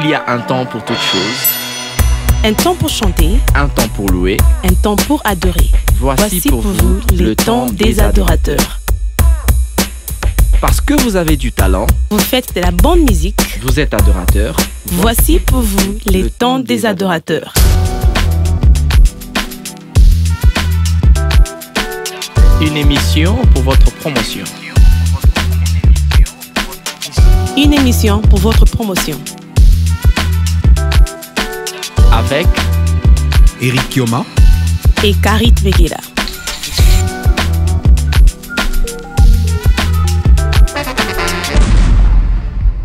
Il y a un temps pour toute chose. Un temps pour chanter. Un temps pour louer. Un temps pour adorer. Voici pour vous le temps des adorateurs. Parce que vous avez du talent. Vous faites de la bonne musique. Vous êtes adorateur. Voici pour vous les temps des adorateurs. Une émission pour votre promotion. Une émission pour votre promotion. Avec Eric Kioma et Karit Vegela.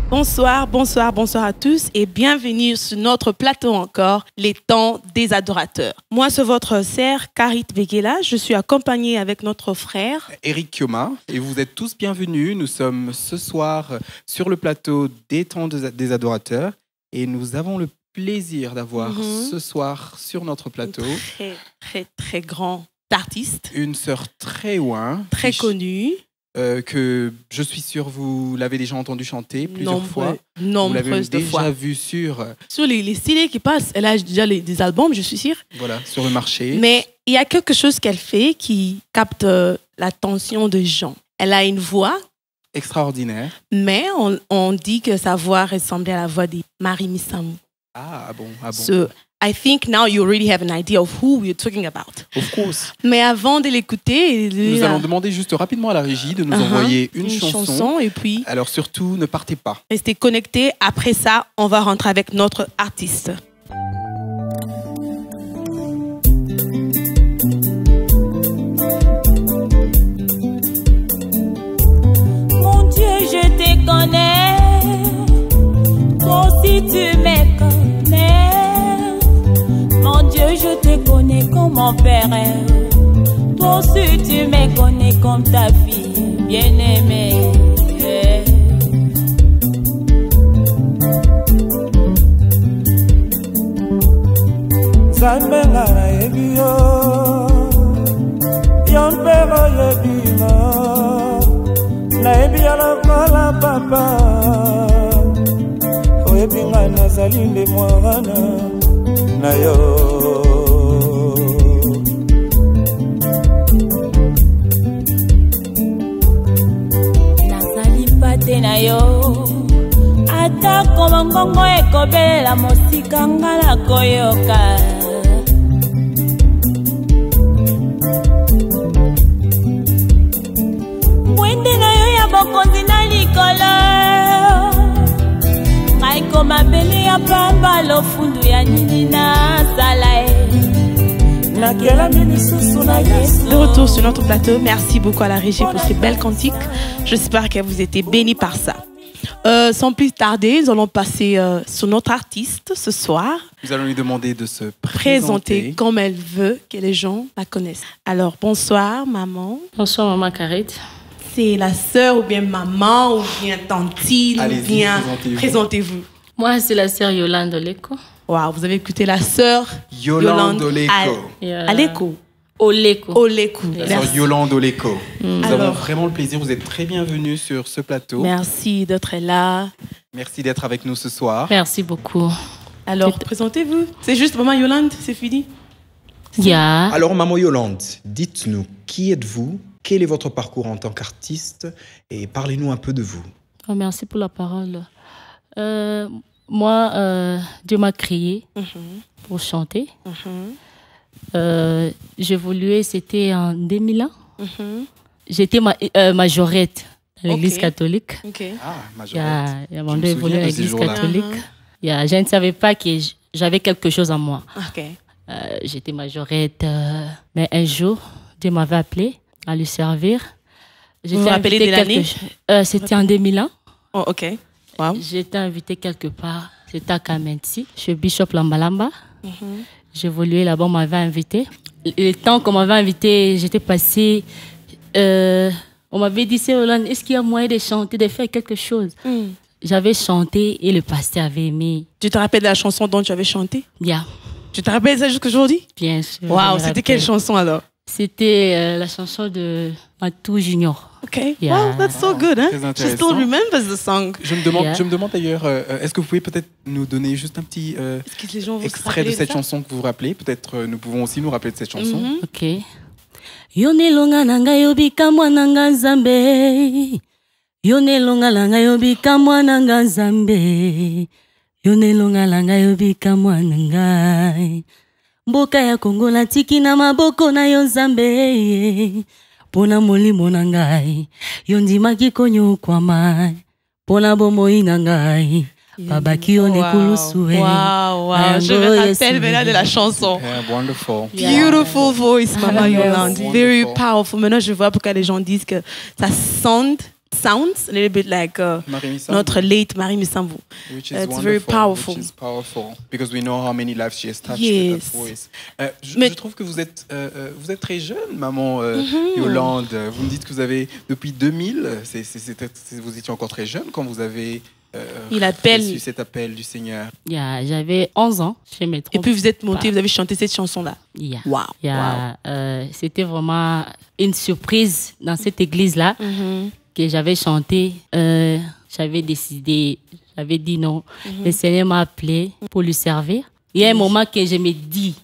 Bonsoir, bonsoir, bonsoir à tous et bienvenue sur notre plateau encore, les temps des adorateurs. Moi, c'est votre sœur Karit Vegela. Je suis accompagnée avec notre frère Eric Kioma et vous êtes tous bienvenus. Nous sommes ce soir sur le plateau des temps des adorateurs et nous avons le plaisir d'avoir ce soir sur notre plateau très grand artiste. Une sœur très loin, très connue. Que je suis sûr vous l'avez déjà entendu chanter plusieurs fois. Nombreuses vous l'avez fois. déjà vu sur les CD qui passent. Elle a déjà des albums, je suis sûre. Voilà, sur le marché. Mais il y a quelque chose qu'elle fait qui capte l'attention des gens. Elle a une voix extraordinaire. Mais on dit que sa voix ressemblait à la voix de Marie Missamou. Ah bon. So, I think now you already have an idea of who we're talking about. Of course. Mais avant de l'écouter... Nous allons demander juste rapidement à la régie de nous envoyer une chanson. Et puis... Alors surtout, ne partez pas. Restez connectés. Après ça, on va rentrer avec notre artiste. Mon Dieu, je te connais. Toi aussi tu me connais. Mon Dieu, je te connais comme mon père. Toi aussi tu me connais comme ta fille bien-aimée. Zambenga na yebi yo, yon pero yebi mo, na yebi ya lokola papa, oyebi nga nazali nde mwana na yo. Nazali pate na yo, atako mongongo ekobelela mosika nga nakoyoka. Mwende na yo ya bokonzi na likolo, ngai koma mbele ya pamba lofundu ya nini nasala e. De retour sur notre plateau, merci beaucoup à la régie pour ces belles cantiques. J'espère que vous étiez bénis par ça. Sans plus tarder, nous allons passer sur notre artiste ce soir. Nous allons lui demander de se présenter comme elle veut que les gens la connaissent. Alors, bonsoir maman. Bonsoir maman Karit. C'est la sœur ou bien maman ou bien tantine ou bien présentez-vous. Moi, c'est la sœur Yolande Oleko. Wow, vous avez écouté la sœur Yolande Oleko. Aleko. Oleko. La sœur Yolande Oleko. Nous avons vraiment le plaisir, vous êtes très bienvenue sur ce plateau. Merci d'être là. Merci d'être avec nous ce soir. Merci beaucoup. Alors, présentez-vous. C'est juste maman Yolande, c'est fini. Yeah. Alors maman Yolande, dites-nous, qui êtes-vous? Quel est votre parcours en tant qu'artiste? Et parlez-nous un peu de vous. Oh, merci pour la parole. Moi, Dieu m'a créé pour chanter. J'évoluais, c'était en 2001. J'étais majorette à l'église catholique. Ah, majorette. Il y a mon évolué à l'église catholique. Je ne savais pas que j'avais quelque chose en moi. J'étais majorette. Mais un jour, Dieu m'avait appelé à lui servir. Vous vous rappelez de l'année? C'était en 2001. Oh, ok. Wow. J'étais invitée quelque part. C'était à Kamenti, chez Bishop Lambalamba. J'évoluais là-bas, on m'avait invité. Le temps qu'on m'avait invité, j'étais passée. On m'avait dit, c'est Hollande, est-ce qu'il y a moyen de chanter, de faire quelque chose? J'avais chanté et le pasteur avait aimé. Tu te rappelles de la chanson dont tu avais chanté? Yeah. Tu te rappelles ça jusqu'aujourd'hui? Bien sûr. Waouh, c'était quelle chanson alors? C'était la chanson de Matou Junior. Okay. Yeah. Wow, that's so good, hein? Très She intéressant. still remembers the song. Je me demande d'ailleurs, est-ce que vous pouvez peut-être nous donner juste un petit Est-ce que les gens vont se extrait rappeler de cette ça? chanson que vous vous rappelez? Peut-être nous pouvons aussi nous rappeler de cette chanson. Ok. Yonelonga nanga yobika mwananga nzambe. Yonelonga langa yobika mwananga nzambe. Yonelonga langa yobika mwananga. Mboka ya Kongo na tiki na maboko na yo nzambe. Pona molimo na ngai. Yondimaki konyo kwa mai. Pona bomoi na ngai. Babaki yone kulusue. Wow, wow. Je me rappelle maintenant de la chanson. Yeah, wonderful. Beautiful voice, Mama Yolande. Wonderful. Very powerful. Maintenant, je vois pourquoi les gens disent que ça sounds a little bit like Marie Missambu, notre late Marie Missambu. which is It's wonderful, very powerful. Which is powerful because we know how many lives she has touched Yes. with that voice. Mais- Je trouve que vous êtes très jeune, maman Yolande. Vous me dites que vous avez depuis 2000. Vous étiez encore très jeune quand vous avez Il appelle. reçu cet appel du Seigneur. J'avais 11 ans, je me trompe. Et puis vous êtes monté, vous avez chanté cette chanson-là. Yeah. Wow. C'était vraiment une surprise dans cette église-là que j'avais chanté. J'avais décidé, j'avais dit non. Le Seigneur m'a appelé pour lui servir. Il y a un moment que je me dis,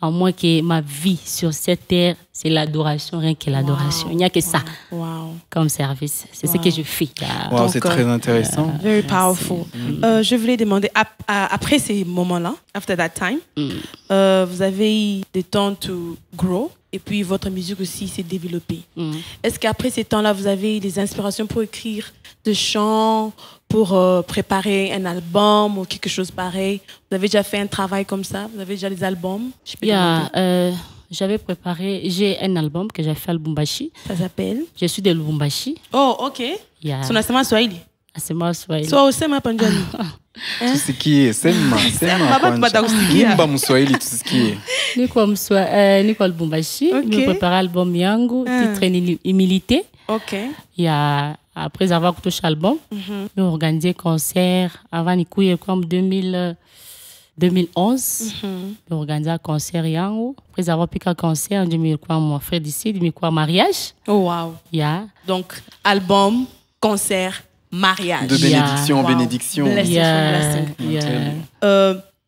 à moins que ma vie sur cette terre, c'est l'adoration, rien que l'adoration. Il n'y a que ça Wow. comme service. C'est ce que je fais. Wow, Donc, c'est très intéressant. Very powerful. Je voulais demander, après ces moments-là, after that time, vous avez eu des temps to grow et puis votre musique aussi s'est développée. Est-ce qu'après ces temps-là, vous avez eu des inspirations pour écrire des chants, pour préparer un album ou quelque chose pareil? Vous avez déjà fait un travail comme ça? Vous avez déjà des albums? Je peux demander. J'avais préparé, j'ai un album que j'ai fait à Lubumbashi. Ça s'appelle? Je suis de Lubumbashi. Oh, ok. Tunasema Swahili. Asema Swahili. So usema Punjabi. Tusikie, sema kwanza. Imba Mswahili tusikie. Niko Lubumbashi. Ok. Je prépare l'album yangu, titre Humilité. Ok. Après avoir touché l'album, j'ai organisé un concert avant Nikuye comme 2011. J'ai organisé un concert yangu. Après avoir piqué un concert, j'ai mis mon frère d'ici, j'ai mis un mariage. Oh, wow. Donc, album, concert, mariage. De bénédiction en Wow. bénédiction. Blessing.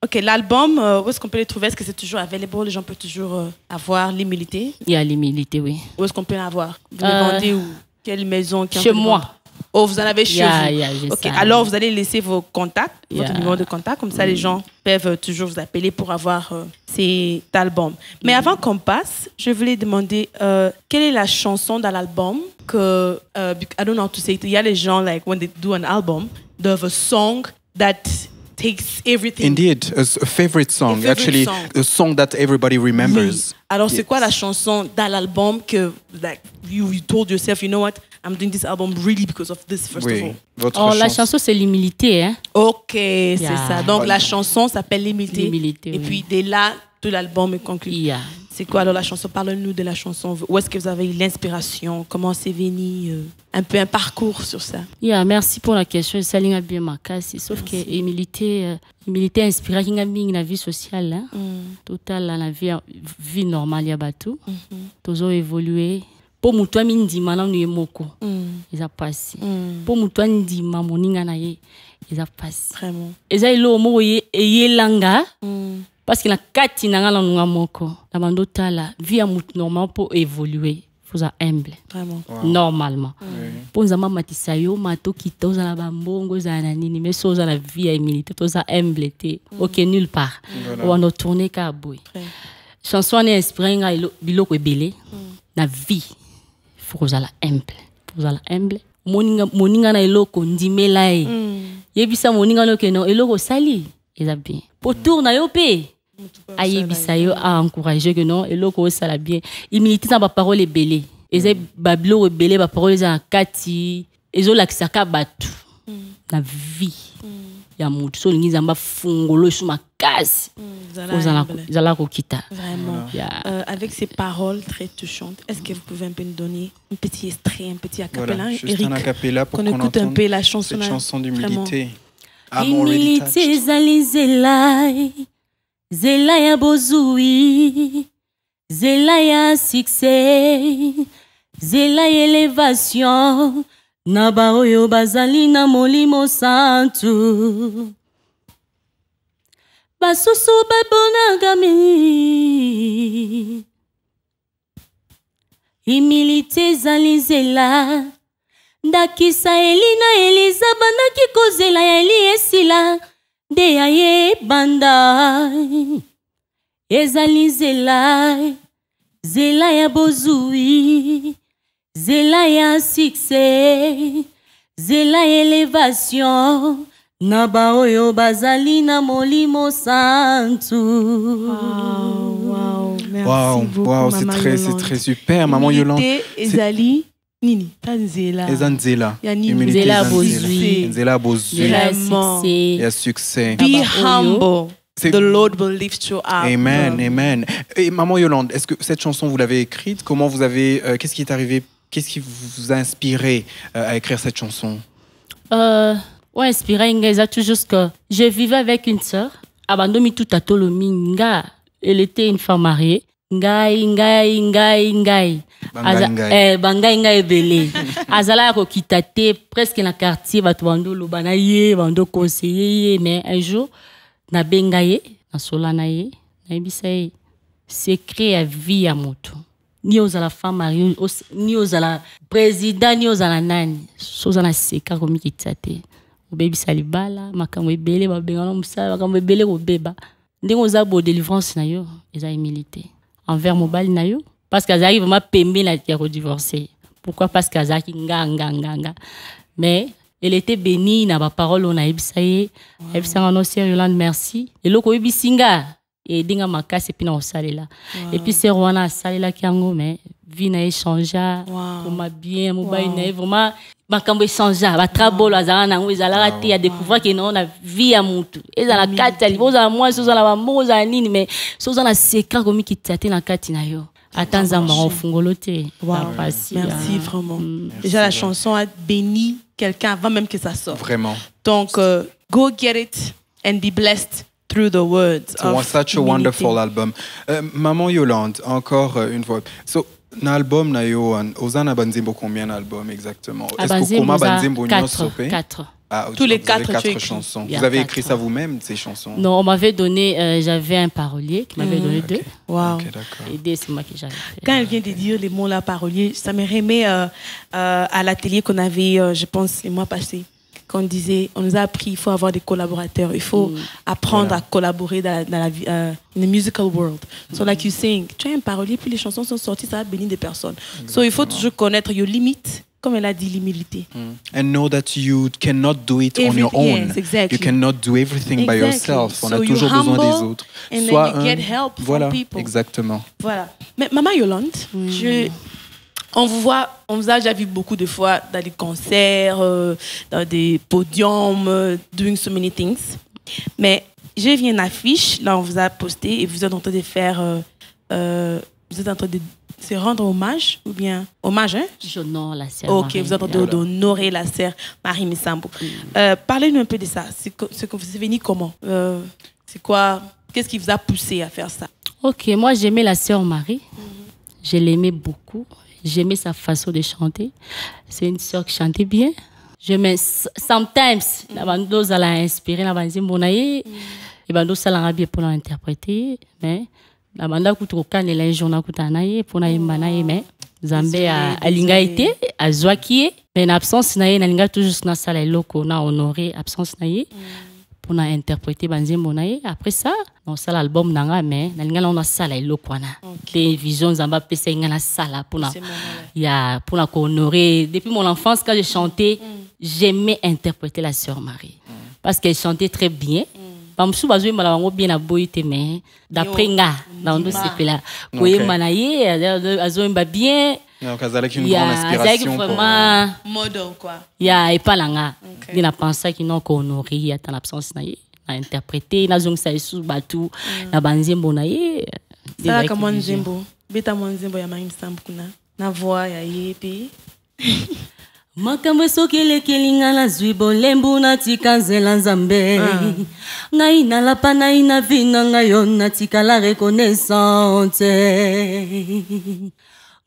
Ok, l'album, où est-ce qu'on peut le trouver? Est-ce que c'est toujours available? Les gens peuvent toujours avoir l'humilité? Il y a l'humilité, oui. Où est-ce qu'on peut l'avoir? Vous le vendez où? Quelle maison? Chez moi. Oh, vous en avez chez vous? Ok, ça. alors vous allez laisser vos contacts, votre Yeah. numéro de contact, comme ça les gens peuvent toujours vous appeler pour avoir cet album. Mais avant qu'on passe, je voulais demander quelle est la chanson dans l'album que, I don't know how to say it, il y a les gens, like, when they do an album, they have a song that takes everything. Indeed, a favorite song. A favorite Actually, song. a song that everybody remembers. Oui. Alors, c'est Yes. quoi la chanson dans l'album que, like, you told yourself, you know what, I'm doing this album really because of this, first of Oui, all? votre Oh, la chanson. chanson, c'est l'humilité. Hein? Ok, c'est Yeah. ça. Donc, la chanson s'appelle L'humilité. L'humilité, Et oui. puis, dès là, tout l'album est conclu. Yeah. C'est quoi alors la chanson? Parle-nous de la chanson. Où est-ce que vous avez eu l'inspiration? Comment c'est venu? Un peu un parcours sur ça. Merci pour la question. Salinga bien makasi. Sauf que humilité inspire qui ngaming na vie sociale, hein. Total la vie normale ya batu. Tozo évoluer. Po mutu mindima na nu moko. Eza passé. Po mutu ndima moninga na ye. Eza passé. Vraiment. Eza ilo mo ye langa. Parce que na kati na ngala nunga moko. Na bando tala vie ya mutu normal pour évoluer. Faut être humble. Vraiment. Normalement. Pour nous avoir matissa yo mato kita ozala bambongo ozala nini mais so ozala vie ya humilité toza humble te ok nulle part on a tourné ka boy chanson est inspiré nga biloko ebele na vie faut ozala humble moninga na eloko ndimela e yebisa moninga no ke no eloko sali eza bien pour tourna yo pe ayebisa yo a encourager que non eloko sala bien humilité na ba parole ebele eza babilo ebele ba parole za kati ezolakisaka batu na vie ya mutu so lingi zamba fungolo su makasi zala kokita. Vraiment. Avec ces paroles très touchantes, est-ce que vous pouvez un peu nous donner un petit extrait, un petit acapella, Voilà, juste Eric, un acapella pour qu'on qu'on écoute un entende peu la chanson, cette chanson vraiment. d'humilité. I'm already Humilité touched. ezali zela ya bozui Zela ya succès, zela élévation, na ba oyo bazali na molimo santu. Basusu babonagami, humilité zali zela, ndakisa Elina Eliza bandaki kozela ya Eli esila, de ya ye banda. Ezali zela, zela ya bozui, zela ya succès, zela élévation, na ba oyo bazali na molimo santu. Wow, merci Wow, beaucoup, wow, Maman c'est très super, Maman Yolande. Ezali, Nini, pas Nzela. Ezanzela. Yani Zela bozui. Zela bozui. Zela Vraiment. Il y a succès. succès. Be Ah bah, humble. C'est- The Lord will lift you up. Amen, amen. Et Maman Yolande, est-ce que cette chanson, vous l'avez écrite? Comment vous avez... qu'est-ce qui est arrivé? Qu'est-ce qui vous a inspiré à écrire cette chanson? Ouais, inspiré, Inga, tout juste que je vivais avec une sœur. Abandomi tout à Tolomi, Nga. Elle était une femme mariée. Ngai. Bangai belé. Azala ko kitate presque na quartier batu bando lobana ye, bando conseiller mais un jour na bengaye, na solana ye, na ebisa ye. Secret à vie à moto. Ni aux la femme mariée, ni aux la président, ni aux la nani. Soza na seka komi kitate. Baby salibala, makambo ebele ba bengana musala, makambo ebele ko beba. Ndengo za bo délivrance na yo, eza humilité envers mobile na yo parce que azaki vraiment pembe na ya ko divorcer. Pourquoi? Parce que azaki nga. Mais elle était bénie na ba parole on a ebisaye. Ebisanga no Sœur Yolande merci. Et loko ebisinga et dinga makasi puis na osalela. Et puis c'est Rwanda salela kiango mais vie na échangea comme bien mobile na vraiment makambo échangea ba trabolo azala na ngo ezala te ya découvrir que non na vie ya mutu ezala kati ya liboza moi soza la bamoza nini mais soza na secret comme qui tate na kati na yo atanza maro fungolote. Merci vraiment. Déjà la chanson a béni quelqu'un avant même que ça sorte. Vraiment. Donc go get it and be blessed through the words. It's such a wonderful album. Maman Yolande, encore une fois. So, l'album na yo ozana banzimbo combien d'albums exactement? Est-ce que comment banzimbo quatre. Ah, tous les quatre chansons. Bien, vous avez 4, écrit ça vous-même ces chansons? Non, on m'avait donné j'avais un parolier qui m'avait donné 2. Wow. Okay, d'accord. Et 2 c'est moi qui j'avais fait. Quand elle vient de dire les mots là parolier, ça me remet à l'atelier qu'on avait je pense les mois passés. Qu'on disait, on nous a appris, il faut avoir des collaborateurs, il faut apprendre à collaborer dans la vie, in the musical world. So like you saying, tu as un parolier, puis les chansons sont sorties, ça va bénir des personnes. Exactement. So il faut toujours connaître your limites, comme elle a dit, l'humilité. And know that you cannot do it on your own. Yes, exactly. You cannot do everything by yourself. On so a toujours besoin des autres. And then you get help from people. Exactement. Voilà. Mais Maman Yolande, on vous a déjà vu beaucoup de fois dans des concerts, dans des podiums, doing so many things. Mais j'ai vu une affiche, là on vous a posté et vous êtes en train de faire, vous êtes en train de se rendre hommage ou bien hommage, hein? J'honore la sœur. Ok, vous êtes en train d'honorer la sœur Marie Missambo. Parlez-nous un peu de ça. C'est que vous êtes venu comment? C'est quoi? Qu'est-ce qui vous a poussé à faire ça? Ok, moi j'aimais la sœur Marie. Je l'aimais beaucoup. J'aimais sa façon de chanter. C'est une sœur qui chantait bien. J'aimais sometimes la bande ça l'a inspiré la bande monaye et bande ça l'a bien pour l'interpréter mais la bande kuto kan la journée kutanaye pour na imanaye mais Zambé a lingaité a zoakie mais en absence naye na linga toujours na sala loko na honoré absence naye pour na interpréter banzé monaye après ça on ça l'album nanga mais na linga on a sala loko na les visions Zamba pesa inga na sala pour na ya pour na honorer depuis mon enfance quand je chantais j'aimais interpréter la sœur Marie parce qu'elle chantait très bien. Pamsou bazou malawango bien na boyite mais d'après nga dans do sepela koye manaye azo mba bien. Donc azala qui une grande inspiration vraiment model quoi. Ya et pas langa. Il a pensé qu'il n'ont qu'honoré à ton absence naye à interpréter na zong sa sous batu na banzembo naye. Ça comme nzembo. Beta nzembo ya Marie Missambo kuna na voix ya yepi. Makambo soki lekelinga na zwi bolembu natika nzela nzambe ngai nalapa nai na vina ngai yo natika la reconnaissance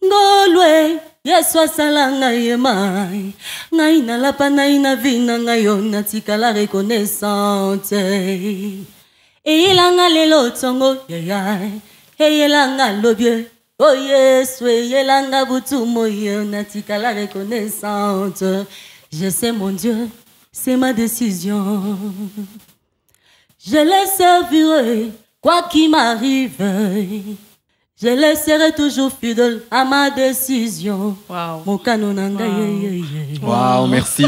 ngolwe yesu asala ngai ye mai ngai nalapa nai na vina ngai yo natika la reconnaissance eyelanga lelo tongo yayai eyelanga lobie oh yes, oui, yelanga butu moye natika la reconnaissante. Je sais mon Dieu, c'est ma décision. Je le servirai, quoi qu'il m'arrive. Je laisserai toujours fidèle à ma décision. Wow. Mon canon Wow, merci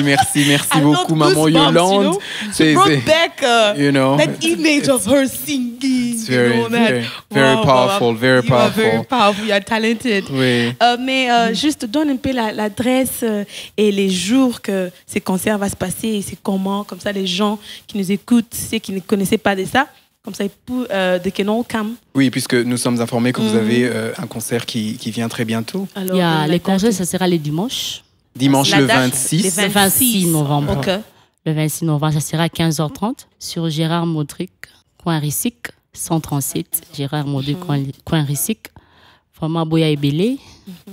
beaucoup, Maman Yolande. She brought back that image of her singing. It's very powerful, very you are powerful. very powerful, you are talented. Oui. Mais juste donne un peu l'adresse et les jours que ces concerts vont se passer et c'est comment, comme ça les gens qui nous écoutent, ceux qui ne connaissaient pas de ça, comme ça, de Kenon Cam. Oui, puisque nous sommes informés que vous avez un concert qui vient très bientôt. Alors, les concerts, ça sera le dimanche. Dimanche le 26. Le 26 novembre. Okay. Le 26 novembre, ça sera à 15h30 sur Gérard Modric, coin Rissic, 137. Gérard Modric, coin Rissic. Vraiment, Boya et Belé.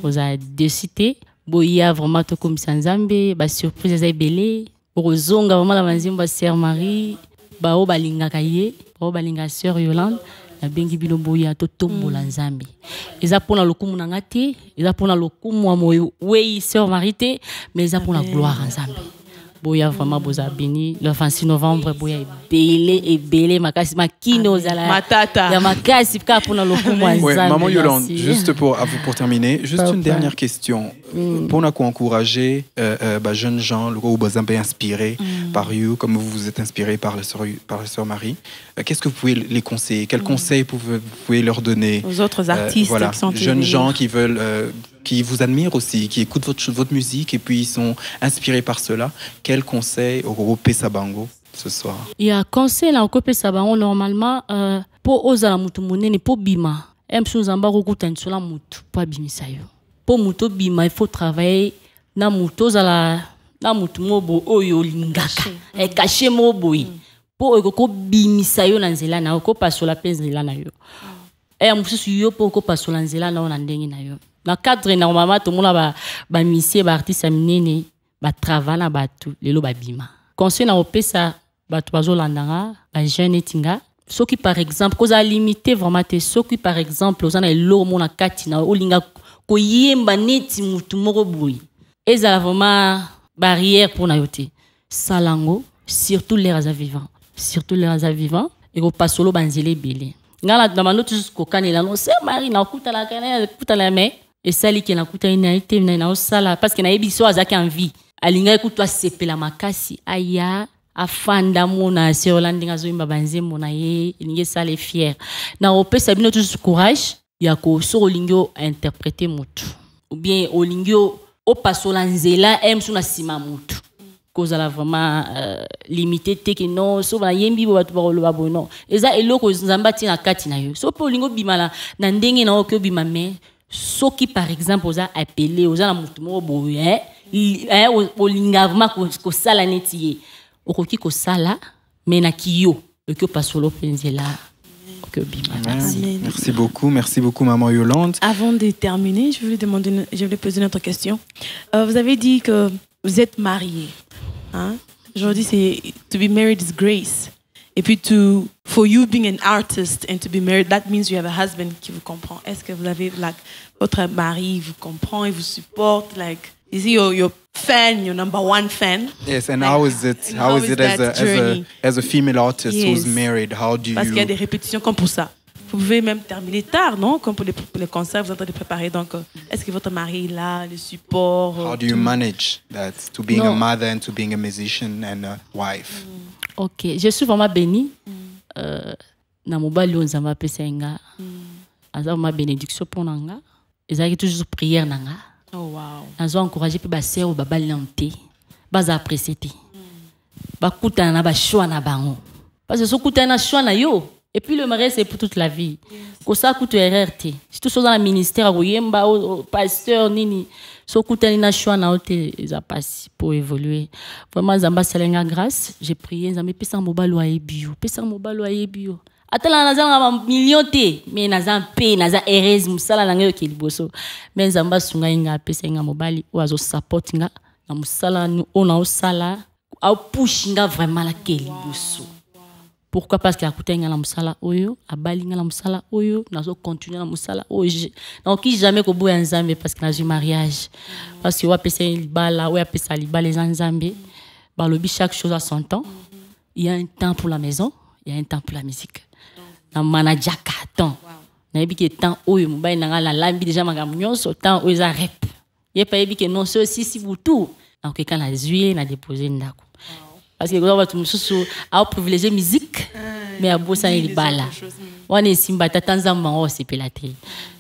Vous avez deux cités. Boya, vraiment, tout comme Sanzambe. Surprise, et Belé. Rozonga, vraiment, la manzimba, Sœur Marie. Bao balinga kaye, bao balinga Sœur Yolande, na bengi bino boya to tombola nzambe. Eza pona lokumu na ngati, eza pona lokumu amoyo wei Sœur Marie te, mais eza pona gloire nzambe. Boya vraiment boza béni le 26 novembre boya belé makasi makino zala matata ya makasi ka pona lokumu nzambe. Ouais, Maman Yolande, juste pour terminer, juste une dernière question. Pour nous encourager jeunes gens, le groupe Zambé inspiré par vous, comme vous vous êtes inspiré par la Sœur Marie, qu'est-ce que vous pouvez les conseiller? Quels conseils vous pouvez leur donner aux autres artistes qui sont jeunes gens qui veulent, qui vous admirent aussi, qui écoutent votre musique et puis ils sont inspirés par cela? Quels conseils au groupe Pesabango ce soir? Il y a un conseil au groupe Pesabango normalement pour oza la mutu monene pour bima. Emsu zamba rokuta nsola mutu pour bimisayo. Pour mutu bima il faut travailler na mutu zala na mutu mobo oyo lingaka e caché mobo pour eko bimisayo na nzela na ko pasola penzela na yo. E mususu yo pour ko pasola nzela na ona ndenge na yo. Na cadre normalement tout monde ba missie ba artiste minene ba travail na batu lelo ba bima. Conseil na opesa batu bazolandanga ba jeune tinga. Ceux qui par exemple cause a limité vraiment ceux qui par exemple aux ana elo mona kati na olinga ko yemba neti mutu moko boyi. Ezala vraiment barrière pour na yote. Salango surtout les raza vivants. Surtout les raza vivants et ko pasolo banzele belé. Ngala demando tous ko kanela no Sœur Marie na kuta la kanela kuta la mais et sali qui na kuta ina ite na sala parce que na ebiso azaki envie. Alinga ekutwa sepela makasi aya afanda mona Sœur Yolande ngazoimba banze mona ye linge sale fier na opesa bino tous courage ya ko so lingio interpréter mutu ou bien o lingio o pasola nzela emsu na sima mutu cause la vraiment limité te que non so ba yembi bo batu ba lo ba non eza eloko nzamba tina kati na yo so po lingo bimala na ndenge na okyo bima mais so qui par exemple oza appelé oza na mutu mo boye o linga vraiment ko sala netiye okoki ko sala mais na kiyo okyo pasolo penzela okyo bima. Merci beaucoup Maman Yolande. Avant de terminer, je voulais poser une autre question. Vous avez dit que vous êtes mariés. Hein? Aujourd'hui, c'est to be married is grace. Et puis for you being an artist and to be married, that means you have a husband qui vous comprend. Est-ce que vous avez votre mari vous comprend et vous supporte? Is he your fan, your number one fan? Yes, and how is it as a female artist who's married? How do you? Parce qu'il y a des répétitions comme pour ça. Vous pouvez même terminer tard, non? Comme pour les concerts, vous êtes en train de préparer. Donc, est-ce que votre mari est là, le support? How do you manage that, to being a mother and to being a musician and a wife? Ok, je suis vraiment bénie. Na mobali onzamba pesenga. Aza ma bénédiction pour nanga. Ezaki toujours prière nanga. Oh wow. Nazo encourager pe ba sœur ba balanté. Baza apprécier té. Ba kutana na ba choix na bango. Parce que so kutana na choix na yo. Et puis le mariage c'est pour toute la vie. Ko sa kutu RRT. Si tout ça dans le ministère au yemba au pasteur nini. So kutani na choix na ote za passe pour évoluer. Vraiment zamba salenga grâce, j'ai prié nzambe pesa mobalo ayebio, pesa mobalo ayebio. Atala nazanga million te, mais nazan pe nazan erez musala na ngayo kiliboso. Mais zamba sunga inga pesa inga mobali oazo support nga na musala nu ona osala au push nga vraiment la kiliboso. Pourquoi? Parce qu'il a coûté un musala oyo, a bali un musala oyo, nazo continuer un musala oyo. Donc qui jamais qu'au bout ensemble parce que n'a eu mariage, parce que on a passé libala, on a passé libala les ensemble. Bah le chaque chose a son temps. Il y a un temps pour la maison, il y a un temps pour la musique. Na manager carton. Na ebi que temps oyo mobile na la lambi déjà magamunyo so temps oyo za rep. Il pas ebi que non so si vous tout. Donc quand la juillet na déposer ndako. Parce que quand on va tout mususu a privilégier musique mais à bossa il bala on est simba tatanza mango c'est pelatri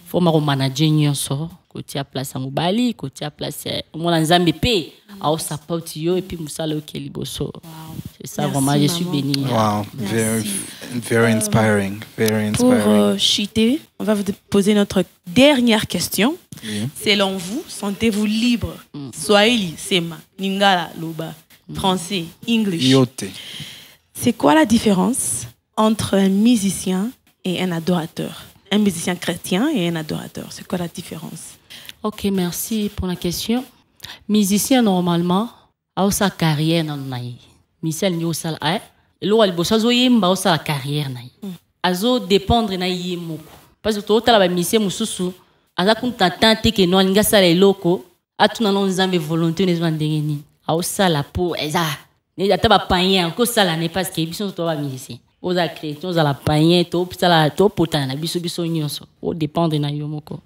faut ma manager nyonso côté à place à mobali côté à place mon nzambe pe a support yo et puis musala okeli boso c'est ça. Merci, vraiment je suis béni. Wow, very inspiring, very inspiring. Pour Chité, on va vous poser notre dernière question. Oui. Selon vous, sentez-vous libre? Swahili, Sema, Lingala, Loba, français, English. Yote. C'est quoi la différence entre un musicien et un adorateur? Un musicien chrétien et un adorateur, c'est quoi la différence? Ok, merci pour la question. Musicien, normalement, a sa carrière dans naï. Musicien, il y a sa carrière. Lo al bossa zo yemba sa carrière naï. Azo dépendre na yemoko. Parce que tout la musicien mususu, aza kunta tante que non nga sala eloko, atuna non nzambe volonté ne zwandengeni. A sala pour eza. Ne ataba païen ko sala ne parce que biso to ba musicien. Oza chrétien, oza la païen, to sala to potana biso nyonso. O dépendre na yomoko.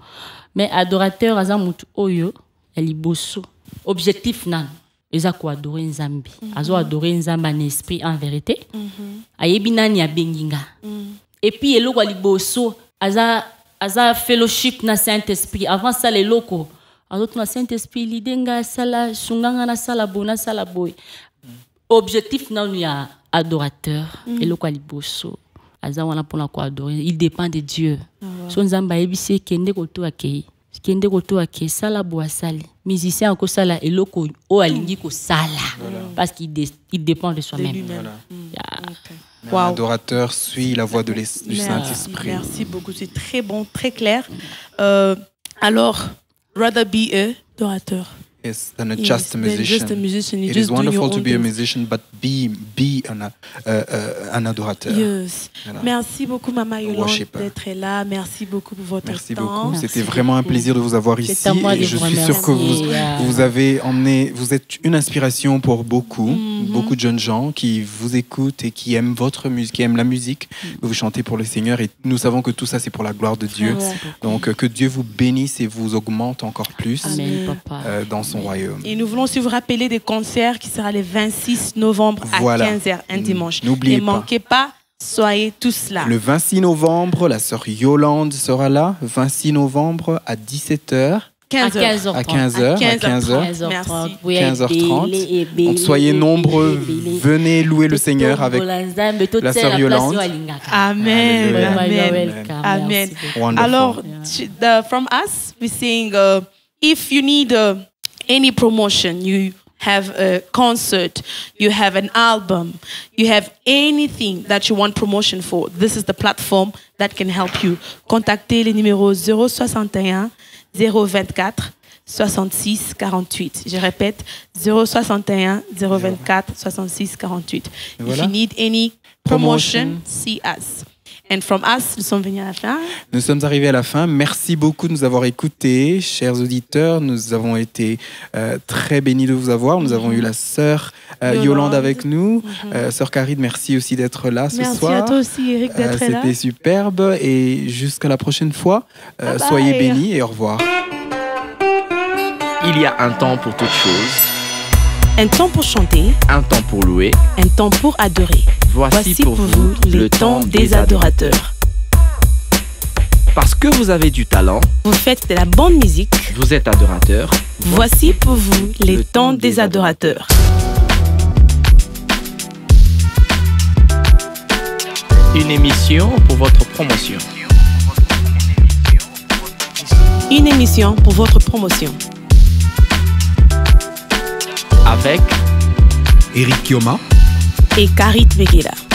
Mais adorateur aza mutu oyo, eli bosso. Objectif nan eza ko adorer nzambe. Azo adorer nzambe en esprit en vérité. Ayebi nani ya benginga. Et puis eloko ali bosso aza fellowship na Saint-Esprit. Avant ça les locaux. Azo na Saint-Esprit lidenga sala sunganga na sala bona sala boy. Objectif nan ya adorateur eloko ali bosso. Aza wana pona ko adorer, il dépend de Dieu. So nzamba yebise kende ko to akei. Kende ko to akei sala bo asali. Musicien ko sala eloko o alingi ko sala parce qu'il dépend de soi-même. Wow. L'adorateur suit la voix du Saint-Esprit. Merci beaucoup, c'est très bon, très clair. Alors, rather be a adorateur. Yes, than just a musician. It is wonderful to be a musician, but be an adorateur. Yes. Merci beaucoup, Maman Yolande, d'être là. Merci beaucoup pour votre temps. Merci beaucoup. C'était vraiment un plaisir de vous avoir ici. Et je suis sûr que vous avez emmené, vous êtes une inspiration pour beaucoup de jeunes gens qui vous écoutent et qui aiment votre musique, qui aiment la musique que vous chantez pour le Seigneur. Et nous savons que tout ça, c'est pour la gloire de Dieu. Donc, que Dieu vous bénisse et vous augmente encore plus dans son royaume. Et nous voulons aussi vous rappeler des concerts qui sera le 26 novembre à 15h, un dimanche. N'oubliez pas. Ne manquez pas, soyez tous là. Le 26 novembre, la sœur Yolande sera là. 26 novembre à 17h. À 15h30. À 15h30. Merci. 15h30. Donc soyez nombreux, venez louer le Seigneur avec la sœur Yolande. Amen. Amen. Alors, from us, we sing, if you need any promotion, you have a concert, you have an album, you have anything that you want promotion for, this is the platform that can help you. Contactez le numéro 061 024 66 48. Je répète, 061 024 66 48. If you need any promotion, see us. And from us, nous sommes venus à la fin. Nous sommes arrivés à la fin. Merci beaucoup de nous avoir écoutés, chers auditeurs. Nous avons été très bénis de vous avoir. Nous avons eu la sœur Yolande avec nous. Sœur Karine, merci aussi d'être là ce soir. Merci à toi aussi, Eric, d'être là. C'était superbe. Et jusqu'à la prochaine fois, soyez bénis et au revoir. Il y a un temps pour toute chose. Un temps pour chanter. Un temps pour louer. Un temps pour adorer. Voici pour vous le temps des adorateurs. Parce que vous avez du talent. Vous faites de la bonne musique. Vous êtes adorateur. Voici pour vous les temps des adorateurs. Une émission pour votre promotion. Une émission pour votre promotion. avec Eric Kioma et Karit Vegela.